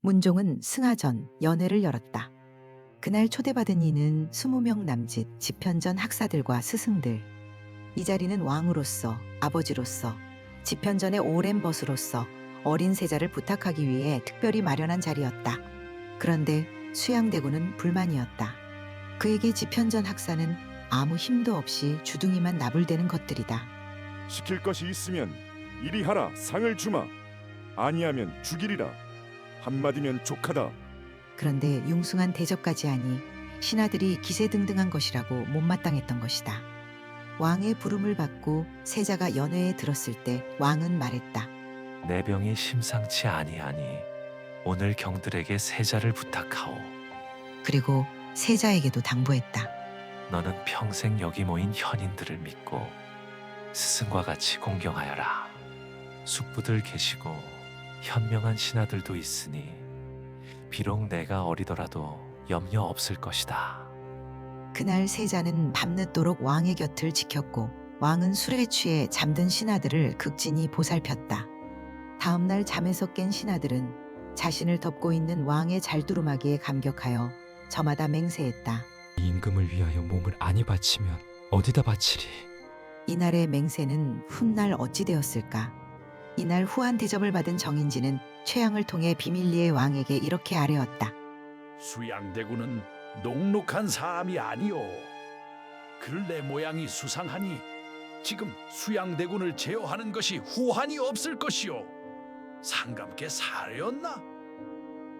문종은 승하전 연회를 열었다. 그날 초대받은 이는 20명 남짓 집현전 학사들과 스승들. 이 자리는 왕으로서, 아버지로서, 집현전의 오랜 벗으로서 어린 세자를 부탁하기 위해 특별히 마련한 자리였다. 그런데 수양대군은 불만이었다. 그에게 집현전 학사는 아무 힘도 없이 주둥이만 나불대는 것들이다. 시킬 것이 있으면 이리 하라 상을 주마. 아니하면 죽이리라. 한마디면 족하다. 그런데 융숭한 대접까지 하니 신하들이 기세등등한 것이라고 못마땅했던 것이다. 왕의 부름을 받고 세자가 연회에 들었을 때 왕은 말했다. 내 병이 심상치 아니하니 오늘 경들에게 세자를 부탁하오. 그리고 세자에게도 당부했다. 너는 평생 여기 모인 현인들을 믿고 스승과 같이 공경하여라. 숙부들 계시고 현명한 신하들도 있으니 비록 내가 어리더라도 염려 없을 것이다. 그날 세자는 밤늦도록 왕의 곁을 지켰고 왕은 술에 취해 잠든 신하들을 극진히 보살폈다. 다음날 잠에서 깬 신하들은 자신을 덮고 있는 왕의 잘두루마기에 감격하여 저마다 맹세했다. 이 임금을 위하여 몸을 안이 바치면 어디다 바치리. 이날의 맹세는 훗날 어찌 되었을까? 이날 후한 대접을 받은 정인지는 최양을 통해 비밀리의 왕에게 이렇게 아뢰었다. 수양대군은 녹록한 사람이 아니오. 근래 모양이 수상하니 지금 수양대군을 제어하는 것이 후한이 없을 것이오. 상감께 사려였나?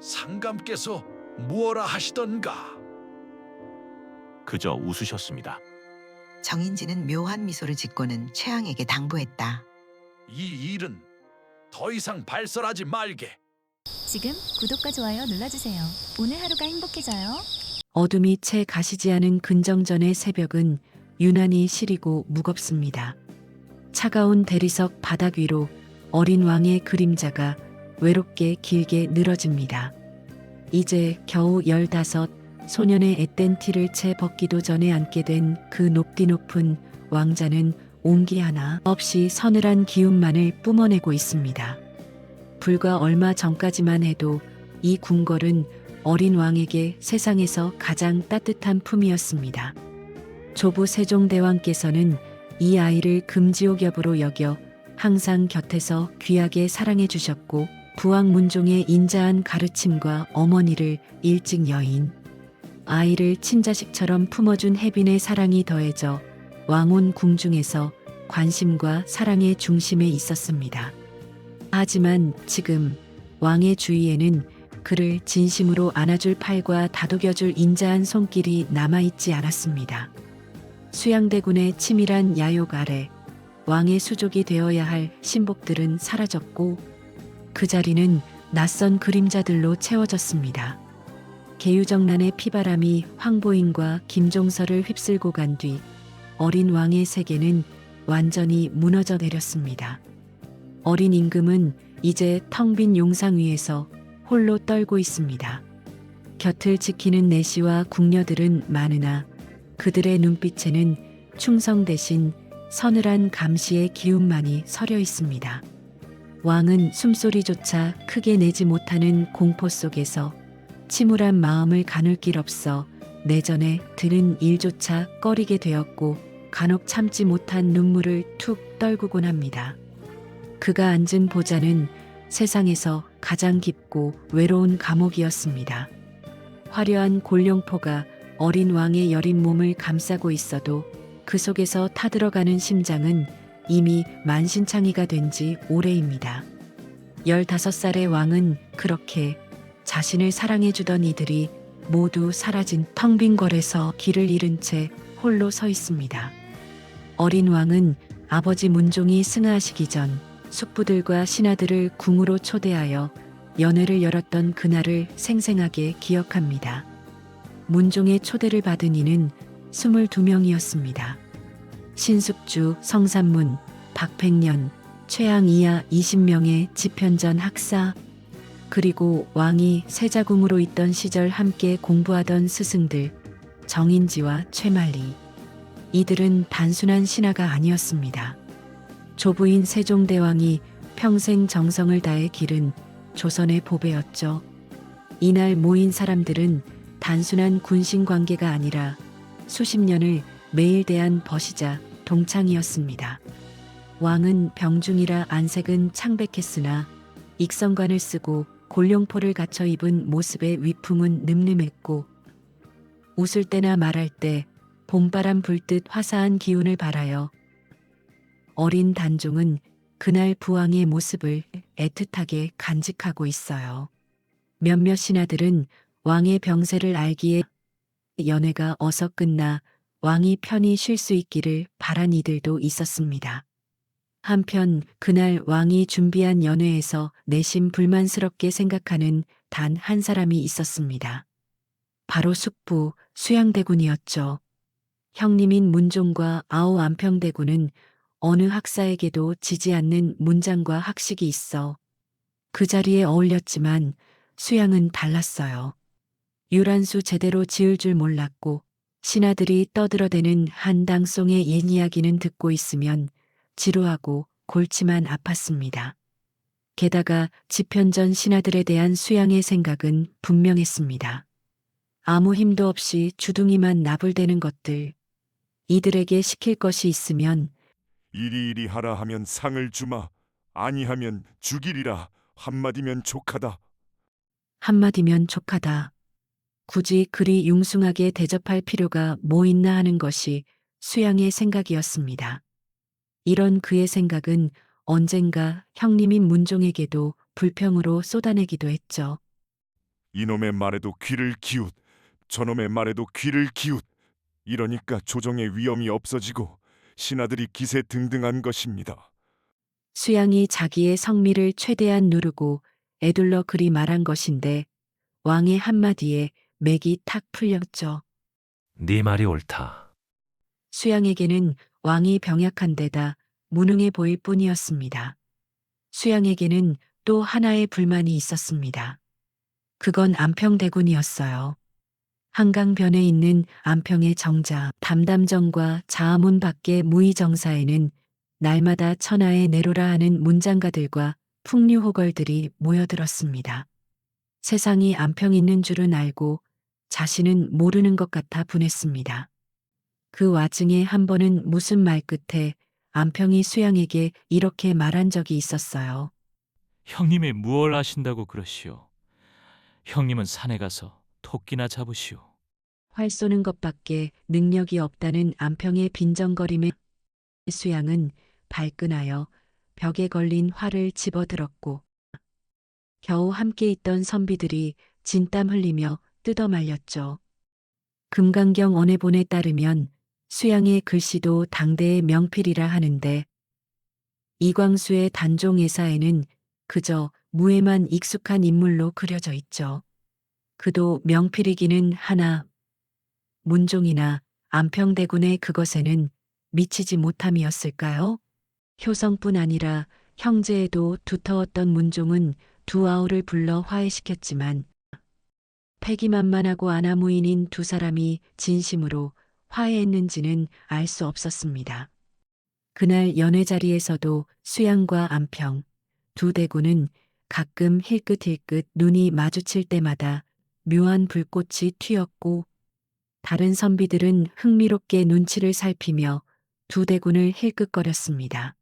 상감께서 무엇라 하시던가? 그저 웃으셨습니다. 정인지는 묘한 미소를 짓고는 최양에게 당부했다. 이 일은 더 이상 발설하지 말게. 지금 구독과 좋아요 눌러주세요. 오늘 하루가 행복해져요. 어둠이 채 가시지 않은 근정전의 새벽은 유난히 시리고 무겁습니다. 차가운 대리석 바닥 위로 어린 왕의 그림자가 외롭게 길게 늘어집니다. 이제 겨우 15, 소년의 앳된 티를 채 벗기도 전에 앉게 된 그 높디 높은 왕자는 온기 하나 없이 서늘한 기운만을 뿜어내고 있습니다. 불과 얼마 전까지만 해도 이 궁궐은 어린 왕에게 세상에서 가장 따뜻한 품이었습니다. 조부 세종대왕께서는 이 아이를 금지옥엽으로 여겨 항상 곁에서 귀하게 사랑해 주셨고 부왕 문종의 인자한 가르침과 어머니를 일찍 여인, 아이를 친자식처럼 품어준 혜빈의 사랑이 더해져 왕혼 궁중에서 관심과 사랑의 중심에 있었습니다. 하지만 지금 왕의 주위에는 그를 진심으로 안아줄 팔과 다독여줄 인자한 손길이 남아있지 않았습니다. 수양대군의 치밀한 야욕 아래 왕의 수족이 되어야 할 신복들은 사라졌고 그 자리는 낯선 그림자들로 채워졌습니다. 계유정난의 피바람이 황보인과 김종서를 휩쓸고 간 뒤 어린 왕의 세계는 완전히 무너져 내렸습니다. 어린 임금은 이제 텅 빈 용상 위에서 홀로 떨고 있습니다. 곁을 지키는 내시와 궁녀들은 많으나 그들의 눈빛에는 충성 대신 서늘한 감시의 기운만이 서려 있습니다. 왕은 숨소리조차 크게 내지 못하는 공포 속에서 침울한 마음을 가눌 길 없어 내전에 드는 일조차 꺼리게 되었고 간혹 참지 못한 눈물을 툭 떨구곤 합니다. 그가 앉은 보좌는 세상에서 가장 깊고 외로운 감옥이었습니다. 화려한 골룡포가 어린 왕의 여린 몸을 감싸고 있어도 그 속에서 타들어가는 심장은 이미 만신창이가 된 지 오래입니다. 15살의 왕은 그렇게 자신을 사랑해주던 이들이 모두 사라진 텅 빈 궐에서 길을 잃은 채 홀로 서 있습니다. 어린 왕은 아버지 문종이 승하하시기 전 숙부들과 신하들을 궁으로 초대하여 연회를 열었던 그날을 생생하게 기억합니다. 문종의 초대를 받은 이는 22명이었습니다. 신숙주, 성산문, 박팽년, 최양 이하 20명의 집현전 학사, 그리고 왕이 세자궁으로 있던 시절 함께 공부하던 스승들 정인지와 최만리. 이들은 단순한 신하가 아니었습니다. 조부인 세종대왕이 평생 정성을 다해 기른 조선의 보배였죠. 이날 모인 사람들은 단순한 군신 관계가 아니라 수십 년을 매일 대한 벗이자 동창이었습니다. 왕은 병중이라 안색은 창백했으나 익성관을 쓰고 골룡포를 갖춰 입은 모습에 위풍은 늠름했고 웃을 때나 말할 때 봄바람 불듯 화사한 기운을 발하여 어린 단종은 그날 부왕의 모습을 애틋하게 간직하고 있어요. 몇몇 신하들은 왕의 병세를 알기에 연회가 어서 끝나 왕이 편히 쉴 수 있기를 바란 이들도 있었습니다. 한편 그날 왕이 준비한 연회에서 내심 불만스럽게 생각하는 단 한 사람이 있었습니다. 바로 숙부 수양대군이었죠. 형님인 문종과 아우 안평대군은 어느 학사에게도 지지 않는 문장과 학식이 있어 그 자리에 어울렸지만 수양은 달랐어요. 유란수 제대로 지을 줄 몰랐고 신하들이 떠들어대는 한당송의 옛 이야기는 듣고 있으면 지루하고 골치만 아팠습니다. 게다가 집현전 신하들에 대한 수양의 생각은 분명했습니다. 아무 힘도 없이 주둥이만 나불대는 것들, 이들에게 시킬 것이 있으면 이리 하라 하면 상을 주마, 아니하면 죽이리라. 한마디면 족하다. 한마디면 족하다. 굳이 그리 융숭하게 대접할 필요가 뭐 있나 하는 것이 수양의 생각이었습니다. 이런 그의 생각은 언젠가 형님인 문종에게도 불평으로 쏟아내기도 했죠. 이놈의 말에도 귀를 기웃, 저놈의 말에도 귀를 기웃. 이러니까 조정의 위엄이 없어지고 신하들이 기세등등한 것입니다. 수양이 자기의 성미를 최대한 누르고 애둘러 그리 말한 것인데 왕의 한마디에 맥이 탁 풀렸죠. 네 말이 옳다. 수양에게는 왕이 병약한 데다 무능해 보일 뿐이었습니다. 수양에게는 또 하나의 불만이 있었습니다. 그건 안평대군이었어요. 한강변에 있는 안평의 정자 담담정과 자아문 밖의 무의정사에는 날마다 천하의 내로라 하는 문장가들과 풍류호걸들이 모여들었습니다. 세상이 안평 있는 줄은 알고 자신은 모르는 것 같아 분했습니다. 그 와중에 한 번은 무슨 말 끝에 안평이 수양에게 이렇게 말한 적이 있었어요. 형님이 무얼 하신다고 그러시오. 형님은 산에 가서 토끼나 잡으시오. 활 쏘는 것밖에 능력이 없다는 안평의 빈정거림에 수양은 발끈하여 벽에 걸린 활을 집어들었고 겨우 함께 있던 선비들이 진땀 흘리며 뜯어 말렸죠. 금강경 언해본에 따르면 수양의 글씨도 당대의 명필이라 하는데 이광수의 단종예사에는 그저 무에만 익숙한 인물로 그려져 있죠. 그도 명필이기는 하나 문종이나 안평대군의 그것에는 미치지 못함이었을까요? 효성뿐 아니라 형제에도 두터웠던 문종은 두 아우를 불러 화해시켰지만 패기만만하고 아나무인인 두 사람이 진심으로 화해했는지는 알 수 없었습니다. 그날 연회 자리에서도 수양과 안평 두 대군은 가끔 힐끗힐끗 눈이 마주칠 때마다 묘한 불꽃이 튀었고 다른 선비들은 흥미롭게 눈치를 살피며 두 대군을 힐끗거렸습니다.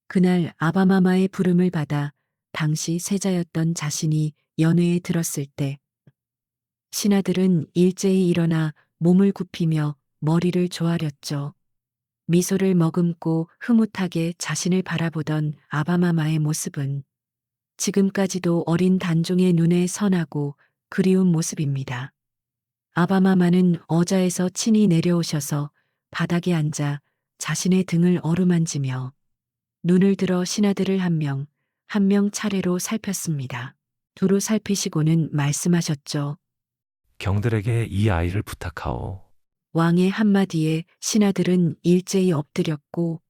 그날 아바마마의 부름을 받아 당시 세자였던 자신이 연회에 들었을 때 신하들은 일제히 일어나 몸을 굽히며 머리를 조아렸죠. 미소를 머금고 흐뭇하게 자신을 바라보던 아바마마의 모습은 지금까지도 어린 단종의 눈에 선하고 그리운 모습입니다. 아바마마는 어자에서 친히 내려오셔서 바닥에 앉아 자신의 등을 어루만지며 눈을 들어 신하들을 한 명 한 명 차례로 살폈습니다. 두루 살피시고는 말씀하셨죠. 경들에게 이 아이를 부탁하오. 왕의 한마디에 신하들은 일제히 엎드렸고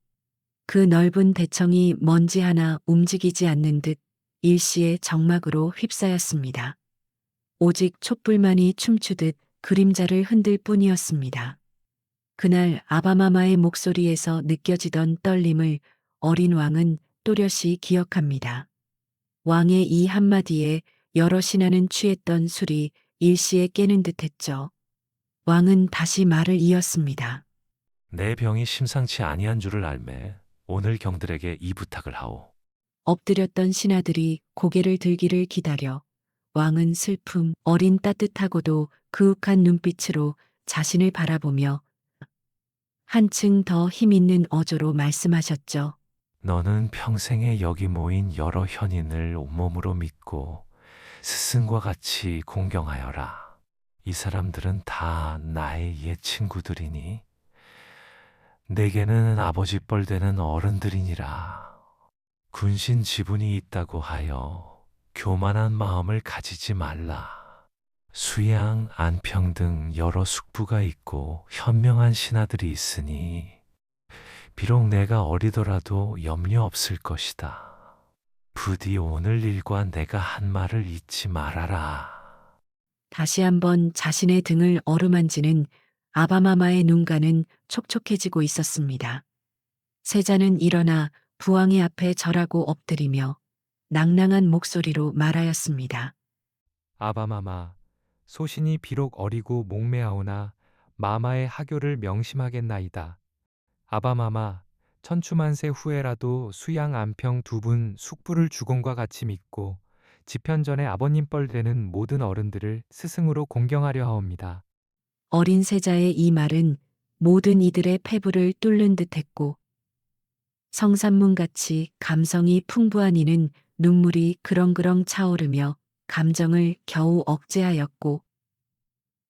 그 넓은 대청이 먼지 하나 움직이지 않는 듯 일시의 정막으로 휩싸였습니다. 오직 촛불만이 춤추듯 그림자를 흔들 뿐이었습니다. 그날 아바마마의 목소리에서 느껴지던 떨림을 어린 왕은 또렷이 기억합니다. 왕의 이 한마디에 여러 신하는 취했던 술이 일시에 깨는 듯했죠. 왕은 다시 말을 이었습니다. 내 병이 심상치 아니한 줄을 알매 오늘 경들에게 이 부탁을 하오. 엎드렸던 신하들이 고개를 들기를 기다려 왕은 슬픔 어린 따뜻하고도 그윽한 눈빛으로 자신을 바라보며 한층 더 힘있는 어조로 말씀하셨죠. 너는 평생에 여기 모인 여러 현인을 온몸으로 믿고 스승과 같이 공경하여라. 이 사람들은 다 나의 옛 친구들이니 내게는 아버지 뻘 되는 어른들이니라. 군신 지분이 있다고 하여 교만한 마음을 가지지 말라. 수양, 안평 등 여러 숙부가 있고 현명한 신하들이 있으니 비록 내가 어리더라도 염려 없을 것이다. 부디 오늘 일과 내가 한 말을 잊지 말아라. 다시 한번 자신의 등을 어루만지는 아바마마의 눈가는 촉촉해지고 있었습니다. 세자는 일어나 부왕의 앞에 절하고 엎드리며 낭낭한 목소리로 말하였습니다. 아바마마, 소신이 비록 어리고 목매하오나 마마의 하교를 명심하겠나이다. 아바마마, 천추만세 후에라도 수양 안평 두 분 숙부를 주공과 같이 믿고 집현전의 아버님 뻘 되는 모든 어른들을 스승으로 공경하려 하옵니다. 어린 세자의 이 말은 모든 이들의 폐부를 뚫는 듯했고 성산문같이 감성이 풍부한 이는 눈물이 그렁그렁 차오르며 감정을 겨우 억제하였고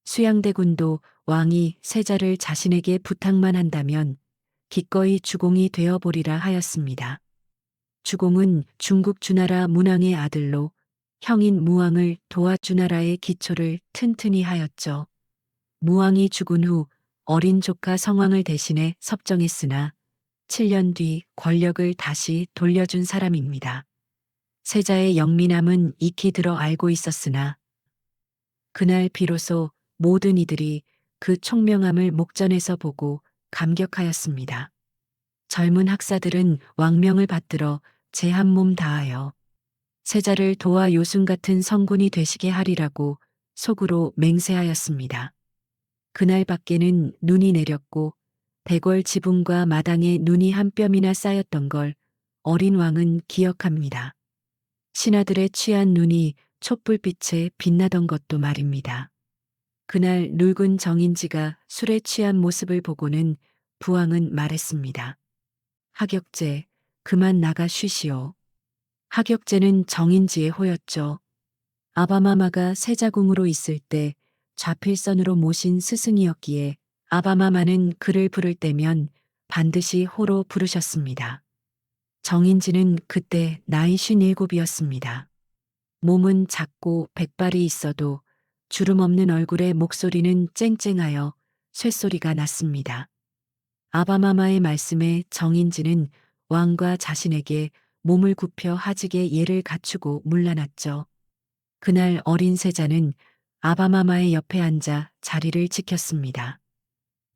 수양대군도 왕이 세자를 자신에게 부탁만 한다면 기꺼이 주공이 되어보리라 하였습니다. 주공은 중국 주나라 문왕의 아들로 형인 무왕을 도와 주나라의 기초를 튼튼히 하였죠. 무왕이 죽은 후 어린 조카 성왕을 대신해 섭정했으나 7년 뒤 권력을 다시 돌려준 사람입니다. 세자의 영민함은 익히 들어 알고 있었으나 그날 비로소 모든 이들이 그 총명함을 목전에서 보고 감격하였습니다. 젊은 학사들은 왕명을 받들어 제 한 몸 다하여 세자를 도와 요순 같은 성군이 되시게 하리라고 속으로 맹세하였습니다. 그날 밖에는 눈이 내렸고 대궐 지붕과 마당에 눈이 한 뼘이나 쌓였던 걸 어린 왕은 기억합니다. 신하들의 취한 눈이 촛불빛에 빛나던 것도 말입니다. 그날 늙은 정인지가 술에 취한 모습을 보고는 부왕은 말했습니다. 하격제, 그만 나가 쉬시오. 하격제는 정인지의 호였죠. 아바마마가 세자궁으로 있을 때 좌필선으로 모신 스승이었기에 아바마마는 그를 부를 때면 반드시 호로 부르셨습니다. 정인지는 그때 나이 57이었습니다. 몸은 작고 백발이 있어도 주름 없는 얼굴에 목소리는 쨍쨍하여 쇳소리가 났습니다. 아바마마의 말씀에 정인지는 왕과 자신에게 몸을 굽혀 하직의 예를 갖추고 물러났죠. 그날 어린 세자는 아바마마의 옆에 앉아 자리를 지켰습니다.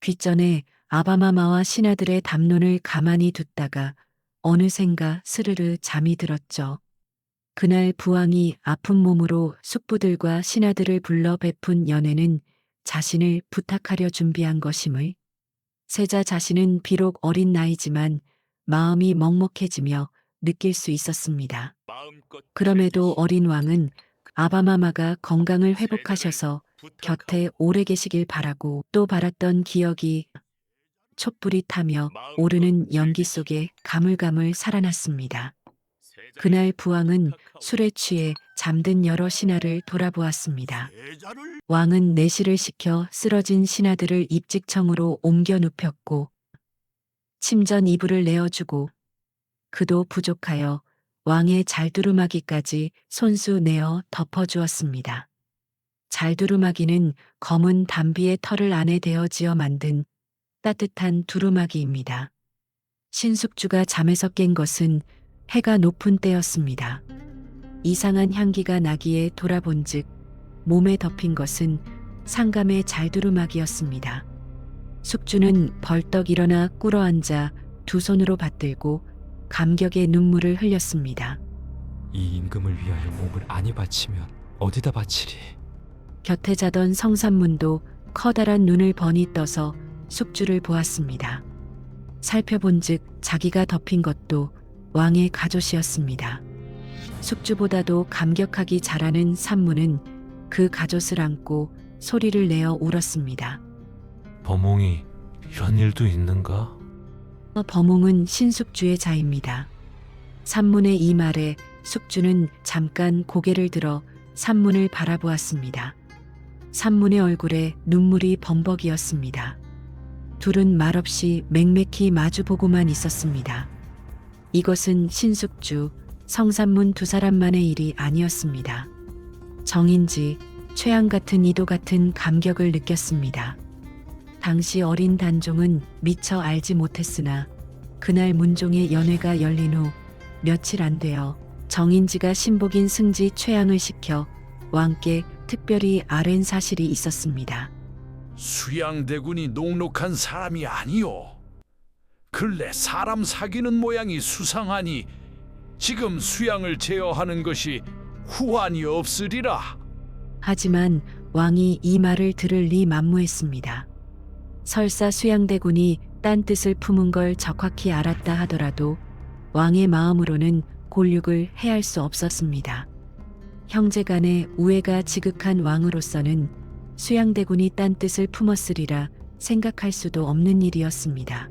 귓전에 아바마마와 신하들의 담론을 가만히 듣다가 어느샌가 스르르 잠이 들었죠. 그날 부왕이 아픈 몸으로 숙부들과 신하들을 불러 베푼 연회는 자신을 부탁하려 준비한 것임을 세자 자신은 비록 어린 나이지만 마음이 먹먹해지며 느낄 수 있었습니다. 그럼에도 어린 왕은 아바마마가 건강을 회복하셔서 곁에 오래 계시길 바라고 또 바랐던 기억이 촛불이 타며 오르는 연기 속에 가물가물 살아났습니다. 그날 부왕은 술에 취해 잠든 여러 신하를 돌아보았습니다. 왕은 내시를 시켜 쓰러진 신하들을 입직청으로 옮겨 눕혔고 침전 이불을 내어주고 그도 부족하여 왕의 잘두루마기까지 손수 내어 덮어주었습니다. 잘두루마기는 검은 담비의 털을 안에 대어 지어 만든 따뜻한 두루마기입니다. 신숙주가 잠에서 깬 것은 해가 높은 때였습니다. 이상한 향기가 나기에 돌아본즉 몸에 덮인 것은 상감의 잘두루마기였습니다. 숙주는 벌떡 일어나 꿇어앉아 두 손으로 받들고 감격의 눈물을 흘렸습니다. 이 임금을 위하여 몸을 안이 바치면 어디다 바치리? 곁에 자던 성산문도 커다란 눈을 번이 떠서 숙주를 보았습니다. 살펴본즉 자기가 덮인 것도 왕의 가돛이었습니다. 숙주보다도 감격하기 잘하는 산문은 그 가돛을 안고 소리를 내어 울었습니다. 범홍이 이런 일도 있는가? 범홍은 신숙주의 자입니다. 산문의 이 말에 숙주는 잠깐 고개를 들어 산문을 바라보았습니다. 산문의 얼굴에 눈물이 범벅이었습니다. 둘은 말없이 맹맥히 마주보고만 있었습니다. 이것은 신숙주, 성산문 두 사람만의 일이 아니었습니다. 정인지, 최양 같은 이도 같은 감격을 느꼈습니다. 당시 어린 단종은 미처 알지 못했으나 그날 문종의 연회가 열린 후 며칠 안 되어 정인지가 신복인 승지 최양을 시켜 왕께 특별히 아랜 사실이 있었습니다. 수양대군이 녹록한 사람이 아니오. 근래 사람 사귀는 모양이 수상하니 지금 수양을 제어하는 것이 후환이 없으리라. 하지만 왕이 이 말을 들을 리 만무했습니다. 설사 수양대군이 딴 뜻을 품은 걸 적확히 알았다 하더라도 왕의 마음으로는 골육을 해할 수 없었습니다. 형제간의 우애가 지극한 왕으로서는 수양대군이 딴 뜻을 품었으리라 생각할 수도 없는 일이었습니다.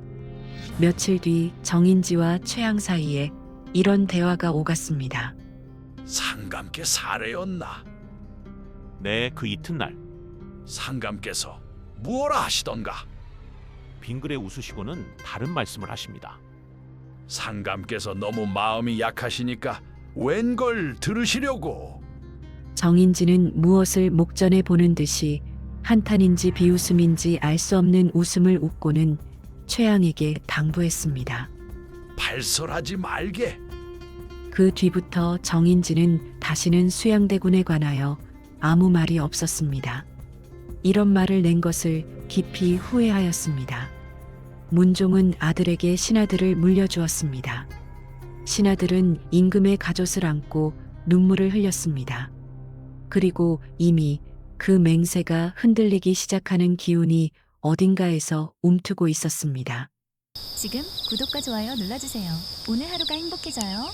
며칠 뒤 정인지와 최양 사이에 이런 대화가 오갔습니다. 상감께 사례였나? 네, 그 이튿날 상감께서 무엇라 하시던가? 빙글에 웃으시고는 다른 말씀을 하십니다. 상감께서 너무 마음이 약하시니까 웬걸 들으시려고. 정인지는 무엇을 목전에 보는 듯이 한탄인지 비웃음인지 알 수 없는 웃음을 웃고는 최양에게 당부했습니다. 발설하지 말게. 그 뒤부터 정인지는 다시는 수양대군에 관하여 아무 말이 없었습니다. 이런 말을 낸 것을 깊이 후회하였습니다. 문종은 아들에게 신하들을 물려주었습니다. 신하들은 임금의 가돛을 안고 눈물을 흘렸습니다. 그리고 이미 그 맹세가 흔들리기 시작하는 기운이 어딘가에서 움트고 있었습니다. 지금 구독과 좋아요 눌러주세요. 오늘 하루가 행복해져요.